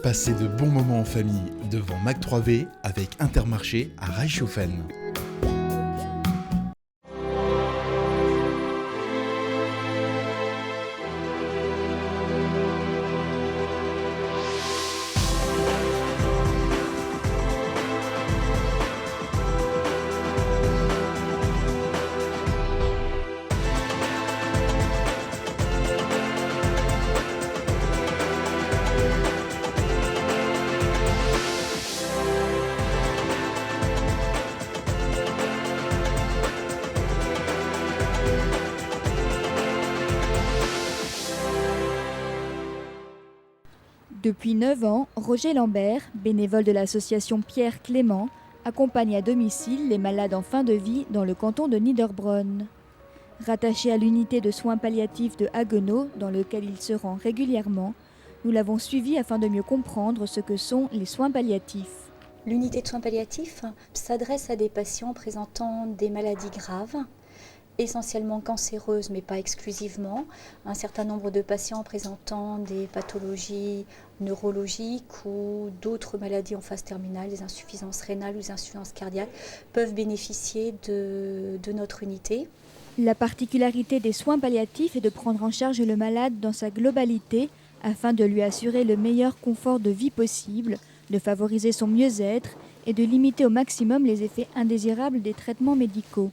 Passez de bons moments en famille devant Mac 3V avec Intermarché à Reichshofen. Depuis 9 ans, Roger Lambert, bénévole de l'association Pierre Clément, accompagne à domicile les malades en fin de vie dans le canton de Niederbronn. Rattaché à l'unité de soins palliatifs de Haguenau, dans lequel il se rend régulièrement, nous l'avons suivi afin de mieux comprendre ce que sont les soins palliatifs. L'unité de soins palliatifs s'adresse à des patients présentant des maladies graves, essentiellement cancéreuses, mais pas exclusivement. Un certain nombre de patients présentant des pathologies neurologiques ou d'autres maladies en phase terminale, des insuffisances rénales ou des insuffisances cardiaques, peuvent bénéficier de notre unité. La particularité des soins palliatifs est de prendre en charge le malade dans sa globalité afin de lui assurer le meilleur confort de vie possible, de favoriser son mieux-être et de limiter au maximum les effets indésirables des traitements médicaux.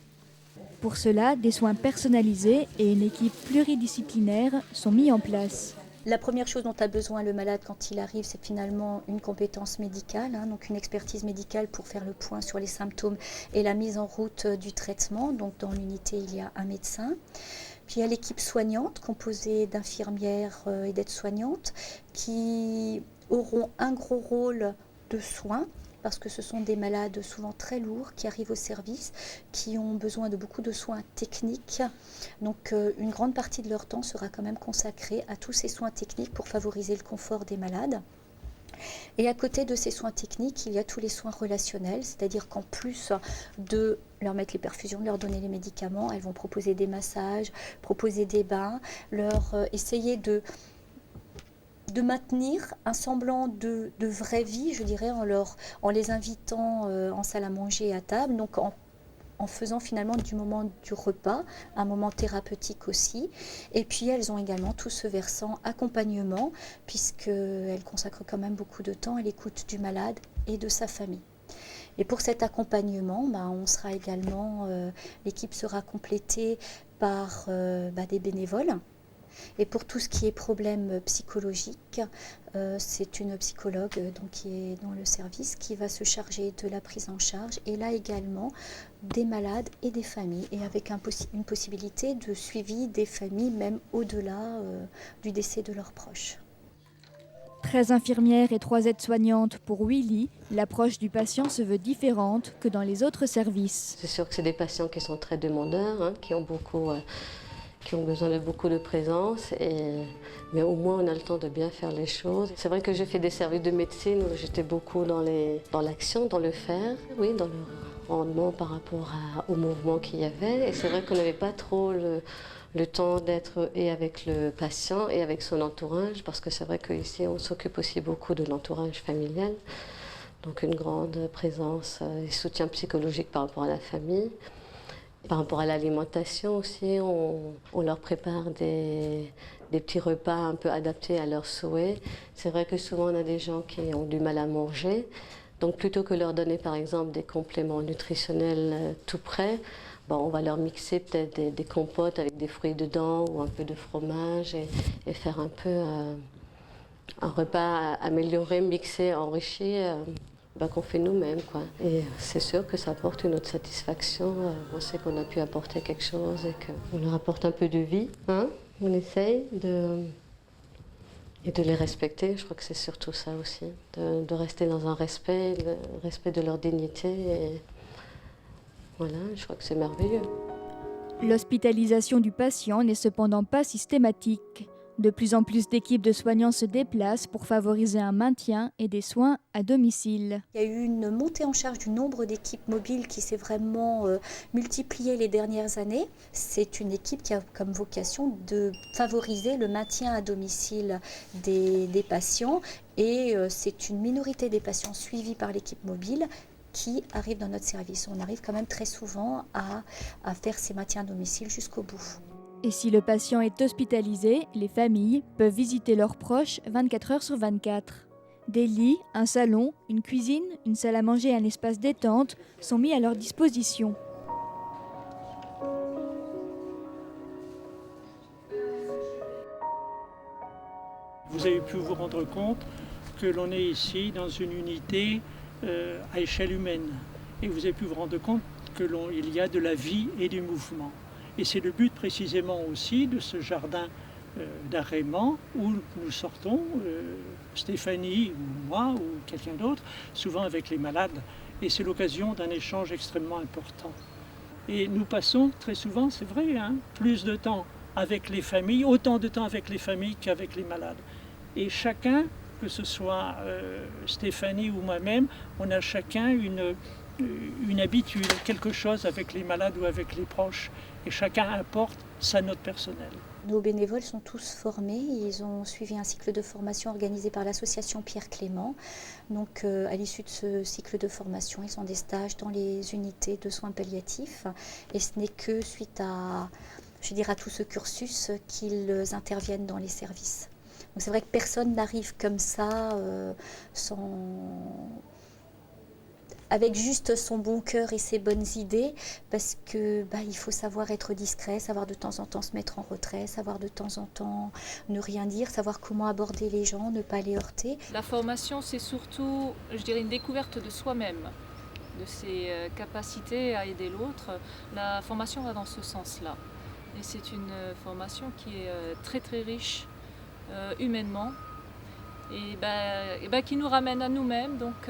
Pour cela, des soins personnalisés et une équipe pluridisciplinaire sont mis en place. La première chose dont a besoin le malade quand il arrive, c'est finalement une compétence médicale, donc une expertise médicale pour faire le point sur les symptômes et la mise en route du traitement. Donc dans l'unité, il y a un médecin. Puis il y a l'équipe soignante, composée d'infirmières et d'aides-soignantes, qui auront un gros rôle de soins, parce que ce sont des malades souvent très lourds qui arrivent au service, qui ont besoin de beaucoup de soins techniques. Donc une grande partie de leur temps sera quand même consacrée à tous ces soins techniques pour favoriser le confort des malades. Et à côté de ces soins techniques, il y a tous les soins relationnels, c'est-à-dire qu'en plus de leur mettre les perfusions, de leur donner les médicaments, elles vont proposer des massages, proposer des bains, leur essayer de maintenir un semblant de vraie vie, je dirais, en les invitant en salle à manger et à table, donc en faisant finalement du moment du repas un moment thérapeutique aussi. Et puis elles ont également tout ce versant accompagnement, puisqu'elles consacrent quand même beaucoup de temps à l'écoute du malade et de sa famille. Et pour cet accompagnement, on sera également, l'équipe sera complétée par des bénévoles. Et pour tout ce qui est problème psychologique, c'est une psychologue qui est dans le service qui va se charger de la prise en charge, et là également des malades et des familles, et avec une possibilité de suivi des familles même au-delà du décès de leurs proches. 13 infirmières et 3 aides-soignantes pour 8 lits, l'approche du patient se veut différente que dans les autres services. C'est sûr que c'est des patients qui sont très demandeurs, qui ont besoin de beaucoup de présence, mais au moins on a le temps de bien faire les choses. C'est vrai que j'ai fait des services de médecine où j'étais beaucoup dans l'action, dans le faire, oui, dans le rendement par rapport au mouvement qu'il y avait. Et c'est vrai qu'on n'avait pas trop le temps d'être et avec le patient et avec son entourage, parce que c'est vrai qu'ici on s'occupe aussi beaucoup de l'entourage familial. Donc une grande présence et soutien psychologique par rapport à la famille. Par rapport à l'alimentation aussi, on leur prépare des petits repas un peu adaptés à leurs souhaits. C'est vrai que souvent on a des gens qui ont du mal à manger. Donc plutôt que leur donner par exemple des compléments nutritionnels tout prêts, on va leur mixer peut-être des compotes avec des fruits dedans ou un peu de fromage et faire un peu un repas amélioré, mixé, enrichi. Qu'on fait nous-mêmes, quoi. Et c'est sûr que ça apporte une autre satisfaction. On sait qu'on a pu apporter quelque chose et qu'on leur apporte un peu de vie. On essaye de les respecter. Je crois que c'est surtout ça aussi, de rester dans un respect, le respect de leur dignité. Et voilà, je crois que c'est merveilleux. L'hospitalisation du patient n'est cependant pas systématique. De plus en plus d'équipes de soignants se déplacent pour favoriser un maintien et des soins à domicile. Il y a eu une montée en charge du nombre d'équipes mobiles qui s'est vraiment multipliée les dernières années. C'est une équipe qui a comme vocation de favoriser le maintien à domicile des patients et c'est une minorité des patients suivis par l'équipe mobile qui arrivent dans notre service. On arrive quand même très souvent à faire ces maintiens à domicile jusqu'au bout. Et si le patient est hospitalisé, les familles peuvent visiter leurs proches 24 heures sur 24. Des lits, un salon, une cuisine, une salle à manger et un espace détente sont mis à leur disposition. Vous avez pu vous rendre compte que l'on est ici dans une unité à échelle humaine. Et vous avez pu vous rendre compte qu'il y a de la vie et du mouvement. Et c'est le but précisément aussi de ce jardin d'agrément où nous sortons, Stéphanie ou moi ou quelqu'un d'autre, souvent avec les malades. Et c'est l'occasion d'un échange extrêmement important. Et nous passons très souvent, c'est vrai, plus de temps avec les familles, autant de temps avec les familles qu'avec les malades. Et chacun, que ce soit Stéphanie ou moi-même, on a chacun une habitude, quelque chose avec les malades ou avec les proches. Et chacun apporte sa note personnelle. Nos bénévoles sont tous formés. Ils ont suivi un cycle de formation organisé par l'association Pierre Clément. Donc, à l'issue de ce cycle de formation, ils ont des stages dans les unités de soins palliatifs. Et ce n'est que suite à tout ce cursus qu'ils interviennent dans les services. Donc, c'est vrai que personne n'arrive comme ça avec juste son bon cœur et ses bonnes idées, parce que il faut savoir être discret, savoir de temps en temps se mettre en retrait, savoir de temps en temps ne rien dire, savoir comment aborder les gens, ne pas les heurter. La formation, c'est surtout, je dirais, une découverte de soi-même, de ses capacités à aider l'autre. La formation va dans ce sens-là. Et c'est une formation qui est très très riche humainement. Et qui nous ramène à nous-mêmes, donc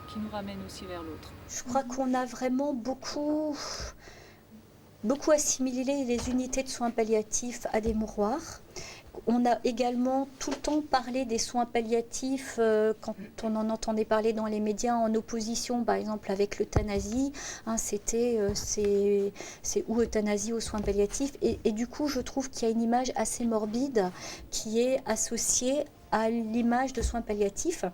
qui nous ramène aussi vers l'autre. Je crois qu'on a vraiment beaucoup assimilé les unités de soins palliatifs à des mouroirs. On a également tout le temps parlé des soins palliatifs quand on en entendait parler dans les médias en opposition, par exemple avec l'euthanasie. C'est ou euthanasie aux soins palliatifs. Et du coup, je trouve qu'il y a une image assez morbide qui est associée à l'image de soins palliatifs.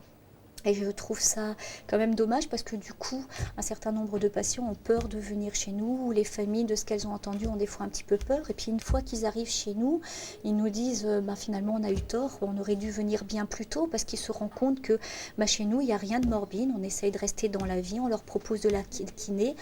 Et je trouve ça quand même dommage parce que du coup, un certain nombre de patients ont peur de venir chez nous, ou les familles, de ce qu'elles ont entendu, ont des fois un petit peu peur. Et puis une fois qu'ils arrivent chez nous, ils nous disent finalement on a eu tort, on aurait dû venir bien plus tôt, parce qu'ils se rendent compte que chez nous, il n'y a rien de morbide, on essaye de rester dans la vie, on leur propose de la kiné,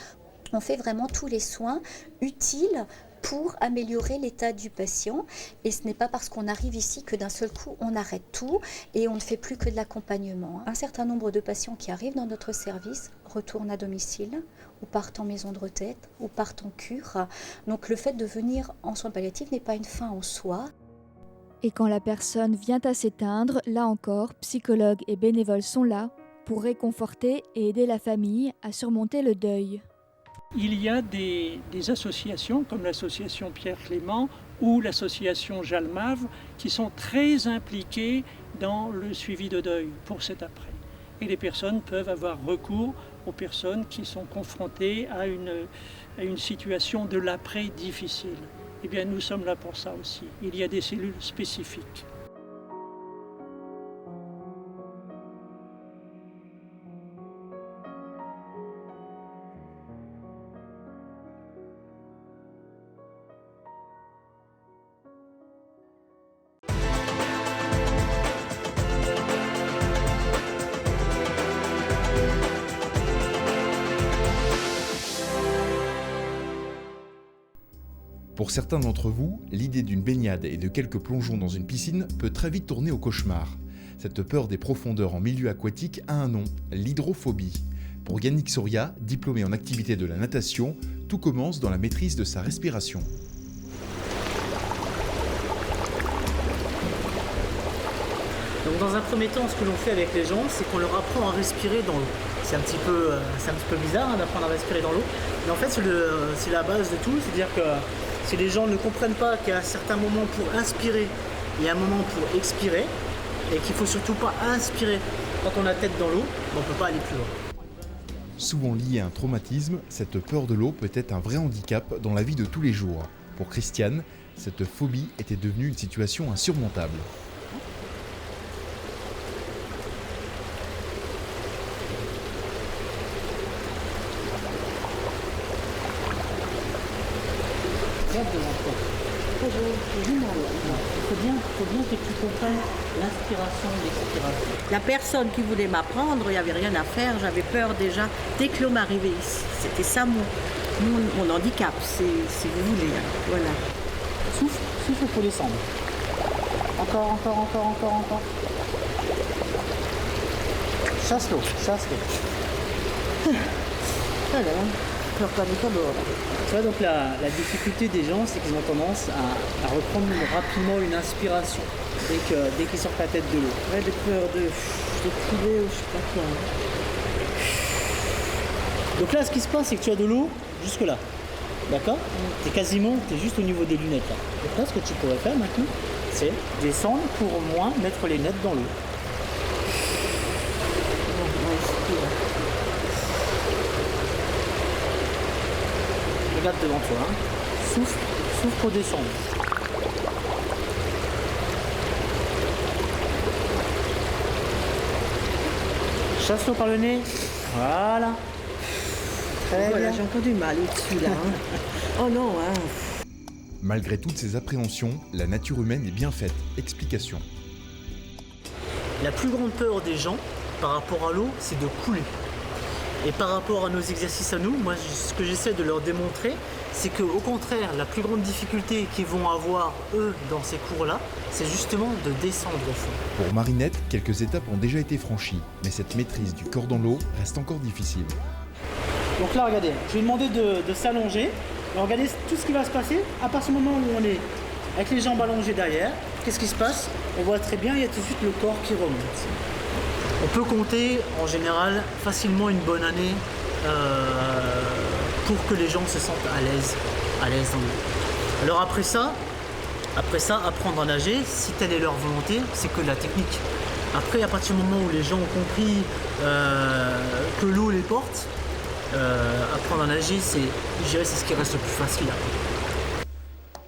on fait vraiment tous les soins utiles pour améliorer l'état du patient. Et ce n'est pas parce qu'on arrive ici que d'un seul coup on arrête tout et on ne fait plus que de l'accompagnement. Un certain nombre de patients qui arrivent dans notre service retournent à domicile ou partent en maison de retraite ou partent en cure. Donc le fait de venir en soins palliatifs n'est pas une fin en soi. Et quand la personne vient à s'éteindre, là encore, psychologues et bénévoles sont là pour réconforter et aider la famille à surmonter le deuil. Il y a des associations comme l'association Pierre Clément ou l'association Jalmave qui sont très impliquées dans le suivi de deuil pour cet après. Et les personnes peuvent avoir recours aux personnes qui sont confrontées à une situation de l'après difficile. Eh bien, nous sommes là pour ça aussi. Il y a des cellules spécifiques. Pour certains d'entre vous, l'idée d'une baignade et de quelques plongeons dans une piscine peut très vite tourner au cauchemar. Cette peur des profondeurs en milieu aquatique a un nom, l'hydrophobie. Pour Yannick Soria, diplômé en activité de la natation, tout commence dans la maîtrise de sa respiration. Donc dans un premier temps, ce que l'on fait avec les gens, c'est qu'on leur apprend à respirer dans l'eau. C'est un petit peu bizarre d'apprendre à respirer dans l'eau, mais en fait c'est la base de tout, c'est-à-dire que si les gens ne comprennent pas qu'à un certain moment pour inspirer, il y a un moment pour expirer et qu'il ne faut surtout pas inspirer. Quand on a la tête dans l'eau, on ne peut pas aller plus loin. Souvent liée à un traumatisme, cette peur de l'eau peut être un vrai handicap dans la vie de tous les jours. Pour Christiane, cette phobie était devenue une situation insurmontable. Il faut bien que tu comprennes l'inspiration et l'expiration. La personne qui voulait m'apprendre, il n'y avait rien à faire, j'avais peur déjà. Dès que l'eau m'arrivait ici, c'était ça mon handicap, si vous voulez. Voilà. Souffle pour descendre. Encore. Chasse l'eau. Voilà. Alors, pas du tout dehors. Tu vois, donc la difficulté des gens, c'est qu'ils ont tendance à reprendre rapidement une inspiration dès qu'ils sortent la tête de l'eau. Ouais, de peur de crier ou je sais pas quoi. Donc là, ce qui se passe, c'est que tu as de l'eau jusque là. D'accord ? T'es juste au niveau des lunettes là. Donc là, ce que tu pourrais faire maintenant, c'est descendre pour au moins mettre les lunettes dans l'eau. Regarde devant toi, hein. Souffle pour descendre. Chasse l'eau par le nez. Voilà. Très Voilà, bien. j'ai encore du mal au-dessus là. Hein. Oh non, hein. Malgré toutes ces appréhensions, la nature humaine est bien faite. Explication. La plus grande peur des gens par rapport à l'eau, c'est de couler. Et par rapport à nos exercices à nous, moi, ce que j'essaie de leur démontrer, c'est qu'au contraire, la plus grande difficulté qu'ils vont avoir, eux, dans ces cours-là, c'est justement de descendre au fond. Pour Marinette, quelques étapes ont déjà été franchies, mais cette maîtrise du corps dans l'eau reste encore difficile. Donc là, regardez, je vais lui demander de s'allonger. Alors, regardez tout ce qui va se passer à partir du moment où on est avec les jambes allongées derrière. Qu'est-ce qui se passe? On voit très bien, il y a tout de suite le corps qui remonte. On peut compter en général facilement une bonne année pour que les gens se sentent à l'aise dans l'eau. Alors après ça, apprendre à nager, si telle est leur volonté, c'est que de la technique. Après, à partir du moment où les gens ont compris que l'eau les porte, apprendre à nager, c'est ce qui reste le plus facile.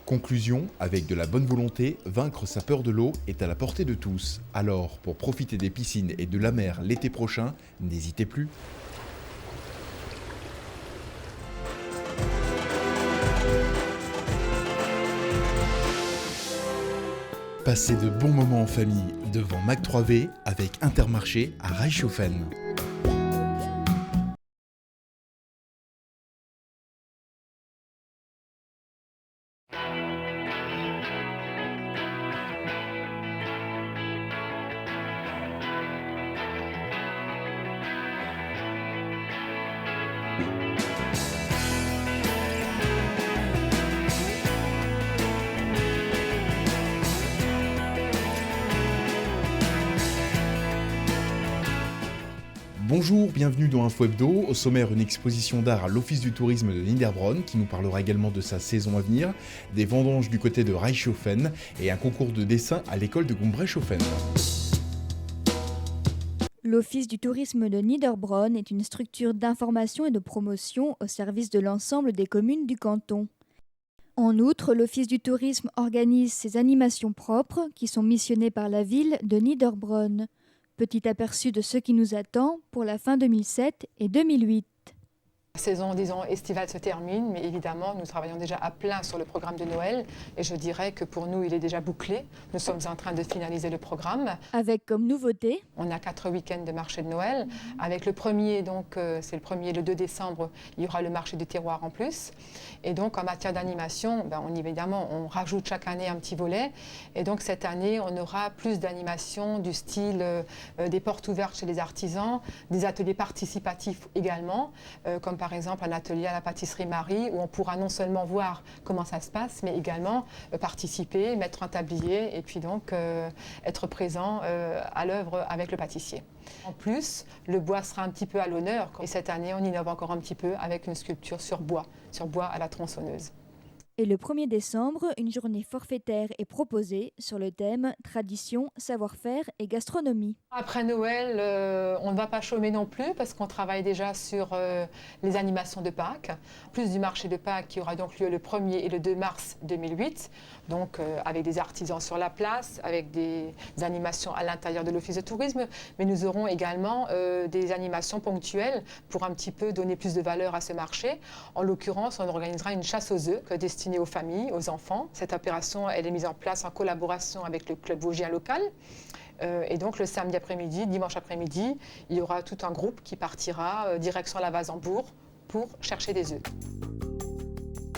Conclusion, avec de la bonne volonté, vaincre sa peur de l'eau est à la portée de tous. Alors, pour profiter des piscines et de la mer l'été prochain, n'hésitez plus. Passez de bons moments en famille devant Mac 3V avec Intermarché à Reichshofen. Bonjour, bienvenue dans Info Hebdo. Au sommaire, une exposition d'art à l'Office du tourisme de Niederbronn qui nous parlera également de sa saison à venir, des vendanges du côté de Reichshofen et un concours de dessin à l'école de Gumbrechtshofen. L'Office du tourisme de Niederbronn est une structure d'information et de promotion au service de l'ensemble des communes du canton. En outre, l'Office du tourisme organise ses animations propres qui sont missionnées par la ville de Niederbronn. Petit aperçu de ce qui nous attend pour la fin 2007 et 2008. La saison, disons, estivale se termine, mais évidemment, nous travaillons déjà à plein sur le programme de Noël. Et je dirais que pour nous, il est déjà bouclé. Nous sommes en train de finaliser le programme. Avec comme nouveauté, on a 4 week-ends de marché de Noël. Avec le premier, donc c'est le 1er, le 2 décembre, il y aura le marché du terroir en plus. Et donc, en matière d'animation, évidemment, on rajoute chaque année un petit volet. Et donc, cette année, on aura plus d'animation du style des portes ouvertes chez les artisans, des ateliers participatifs également, comme par exemple un atelier à la pâtisserie Marie où on pourra non seulement voir comment ça se passe, mais également participer, mettre un tablier et puis donc être présent à l'œuvre avec le pâtissier. En plus, le bois sera un petit peu à l'honneur et cette année on innove encore un petit peu avec une sculpture sur bois à la tronçonneuse. Et le 1er décembre, une journée forfaitaire est proposée sur le thème « Tradition, savoir-faire et gastronomie ». Après Noël, on ne va pas chômer non plus parce qu'on travaille déjà sur les animations de Pâques. Plus du marché de Pâques qui aura donc lieu le 1er et le 2 mars 2008, donc avec des artisans sur la place, avec des animations à l'intérieur de l'Office de tourisme, mais nous aurons également des animations ponctuelles pour un petit peu donner plus de valeur à ce marché. En l'occurrence, on organisera une chasse aux œufs destinée aux familles, aux enfants. Cette opération, elle est mise en place en collaboration avec le club vosgien local. Et donc le samedi après-midi, dimanche après-midi, il y aura tout un groupe qui partira direction la Vazembourg pour chercher des œufs.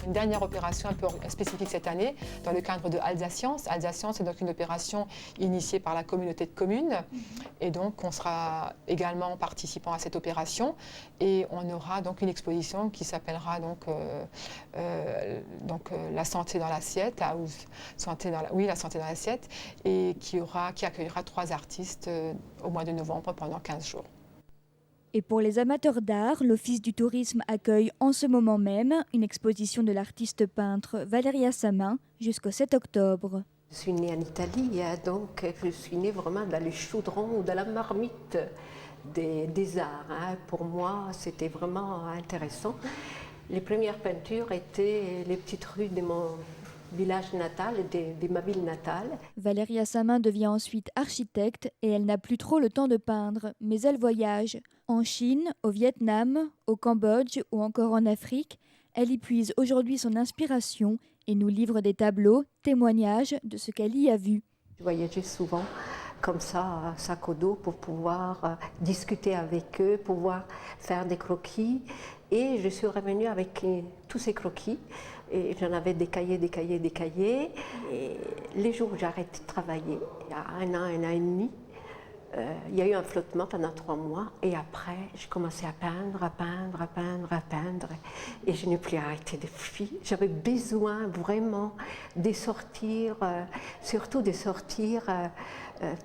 Une dernière opération un peu spécifique cette année, dans le cadre de Alsacience. Alsacience, c'est donc une opération initiée par la communauté de communes. Et donc, on sera également participant à cette opération. Et on aura donc une exposition qui s'appellera La santé dans l'assiette, la santé dans l'assiette, et qui accueillera 3 artistes au mois de novembre pendant 15 jours. Et pour les amateurs d'art, l'Office du tourisme accueille en ce moment même une exposition de l'artiste peintre Valeria Samin jusqu'au 7 octobre. Je suis née en Italie, donc je suis née vraiment dans les chaudrons ou dans la marmite des arts. Pour moi, c'était vraiment intéressant. Les premières peintures étaient les petites rues de mon village natal, de ma ville natale. Valeria Samin devient ensuite architecte et elle n'a plus trop le temps de peindre, mais elle voyage. En Chine, au Vietnam, au Cambodge ou encore en Afrique, elle y puise aujourd'hui son inspiration et nous livre des tableaux, témoignages de ce qu'elle y a vu. Je voyageais souvent comme ça, sac au dos, pour pouvoir discuter avec eux, pouvoir faire des croquis. Et je suis revenue avec tous ces croquis. Et j'en avais des cahiers. Et les jours où j'ai arrêté de travailler, il y a un an et demi, il y a eu un flottement pendant 3 mois. Et après, j'ai commencé à peindre. Et je n'ai plus arrêté depuis. J'avais besoin vraiment de sortir, surtout de sortir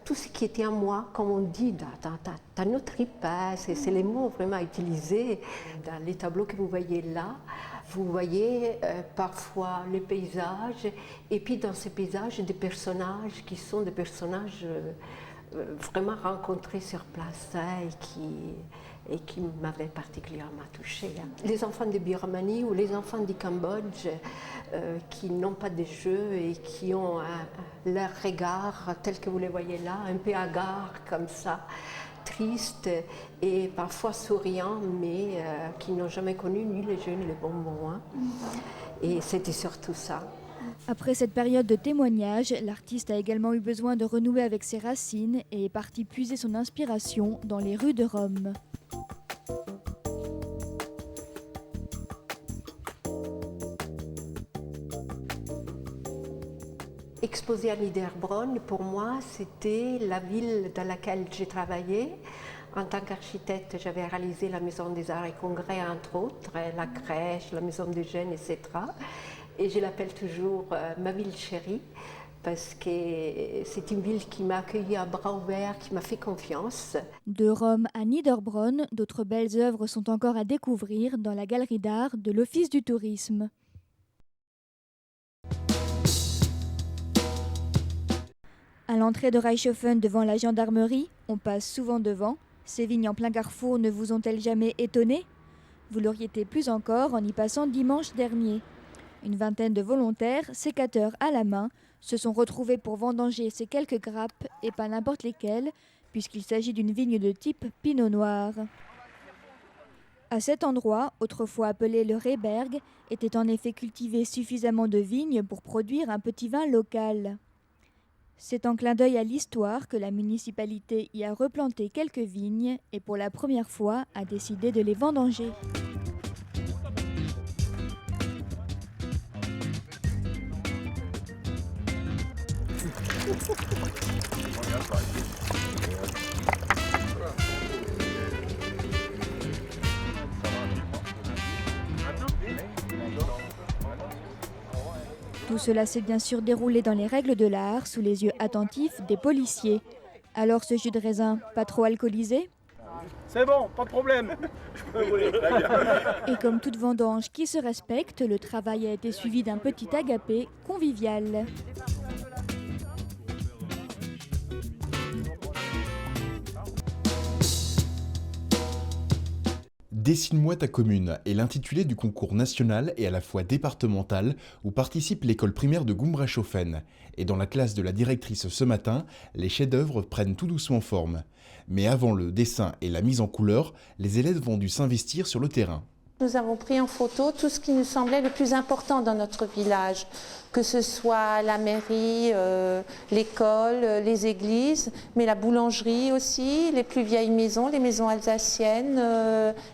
tout ce qui était en moi, comme on dit, dans nos tripes. C'est les mots vraiment utilisés. Dans les tableaux que vous voyez là, vous voyez parfois les paysages, et puis dans ces paysages, des personnages qui sont des personnages vraiment rencontrés sur place et qui m'avaient particulièrement touchée. Les enfants de Birmanie ou les enfants du Cambodge qui n'ont pas de jeux et qui ont leur regard tel que vous les voyez là, un peu hagard comme ça, tristes et parfois souriants, mais qui n'ont jamais connu ni les jeux ni les bonbons. Et c'était surtout ça. Après cette période de témoignage, l'artiste a également eu besoin de renouer avec ses racines et est parti puiser son inspiration dans les rues de Rome. Exposer à Niederbronn, pour moi, c'était la ville dans laquelle j'ai travaillé. En tant qu'architecte, j'avais réalisé la Maison des Arts et Congrès, entre autres, la crèche, la maison des jeunes, etc. Et je l'appelle toujours ma ville chérie, parce que c'est une ville qui m'a accueillie à bras ouverts, qui m'a fait confiance. De Rome à Niederbronn, d'autres belles œuvres sont encore à découvrir dans la galerie d'art de l'Office du tourisme. À l'entrée de Reichshofen, devant la gendarmerie, on passe souvent devant. Ces vignes en plein carrefour ne vous ont-elles jamais étonné? Vous l'auriez été plus encore en y passant dimanche dernier. Une vingtaine de volontaires, sécateurs à la main, se sont retrouvés pour vendanger ces quelques grappes, et pas n'importe lesquelles, puisqu'il s'agit d'une vigne de type Pinot Noir. À cet endroit, autrefois appelé le Rehberg, était en effet cultivé suffisamment de vignes pour produire un petit vin local. C'est en clin d'œil à l'histoire que la municipalité y a replanté quelques vignes et pour la première fois a décidé de les vendanger. Tout cela s'est bien sûr déroulé dans les règles de l'art, sous les yeux attentifs des policiers. Alors ce jus de raisin, pas trop alcoolisé? C'est bon, pas de problème. Je peux rouler, très bien. Et comme toute vendange qui se respecte, le travail a été suivi d'un petit agapé convivial. Dessine-moi ta commune est l'intitulé du concours national et à la fois départemental où participe l'école primaire de Gumbrach-Hofen. Et dans la classe de la directrice ce matin, les chefs-d'œuvre prennent tout doucement forme. Mais avant le dessin et la mise en couleur, les élèves ont dû s'investir sur le terrain. Nous avons pris en photo tout ce qui nous semblait le plus important dans notre village, que ce soit la mairie, l'école, les églises, mais la boulangerie aussi, les plus vieilles maisons, les maisons alsaciennes,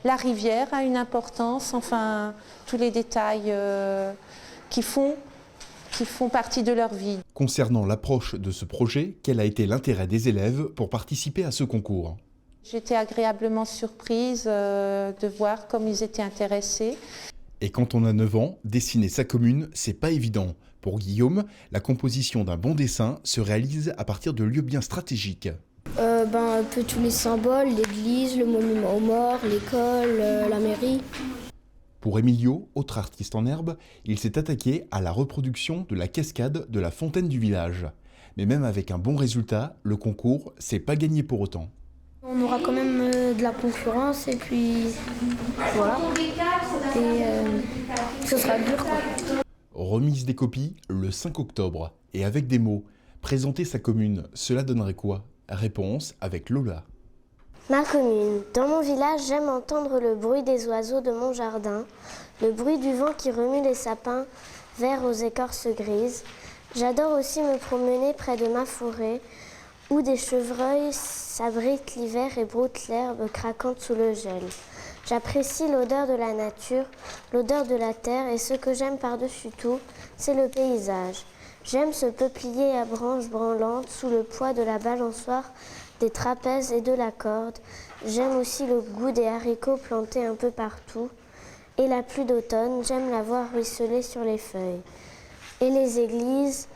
la rivière a une importance, enfin tous les détails qui font partie de leur vie. Concernant l'approche de ce projet, quel a été l'intérêt des élèves pour participer à ce concours ? J'étais agréablement surprise de voir comme ils étaient intéressés. Et quand on a 9 ans, dessiner sa commune, c'est pas évident. Pour Guillaume, la composition d'un bon dessin se réalise à partir de lieux bien stratégiques. Un peu tous les symboles, l'église, le monument aux morts, l'école, la mairie. Pour Emilio, autre artiste en herbe, il s'est attaqué à la reproduction de la cascade de la fontaine du village. Mais même avec un bon résultat, le concours, c'est pas gagné pour autant. On aura quand même de la concurrence et puis voilà. Et ce sera dur quoi. Remise des copies le 5 octobre. Et avec des mots. Présenter sa commune, cela donnerait quoi ? Réponse avec Lola. Ma commune. Dans mon village, j'aime entendre le bruit des oiseaux de mon jardin, le bruit du vent qui remue les sapins verts aux écorces grises. J'adore aussi me promener près de ma forêt, où des chevreuils s'abritent l'hiver et broutent l'herbe craquante sous le gel. J'apprécie l'odeur de la nature, l'odeur de la terre et ce que j'aime par-dessus tout, c'est le paysage. J'aime ce peuplier à branches branlantes sous le poids de la balançoire, des trapèzes et de la corde. J'aime aussi le goût des haricots plantés un peu partout. Et la pluie d'automne, j'aime la voir ruisseler sur les feuilles. Et les églises,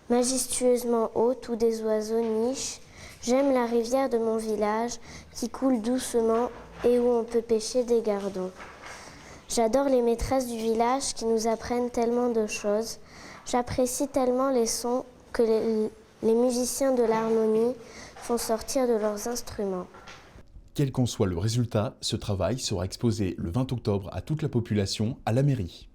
majestueusement hautes où des oiseaux nichent. J'aime la rivière de mon village qui coule doucement et où on peut pêcher des gardons. J'adore les maîtresses du village qui nous apprennent tellement de choses. J'apprécie tellement les sons que les musiciens de l'harmonie font sortir de leurs instruments. Quel qu'en soit le résultat, ce travail sera exposé le 20 octobre à toute la population à la mairie.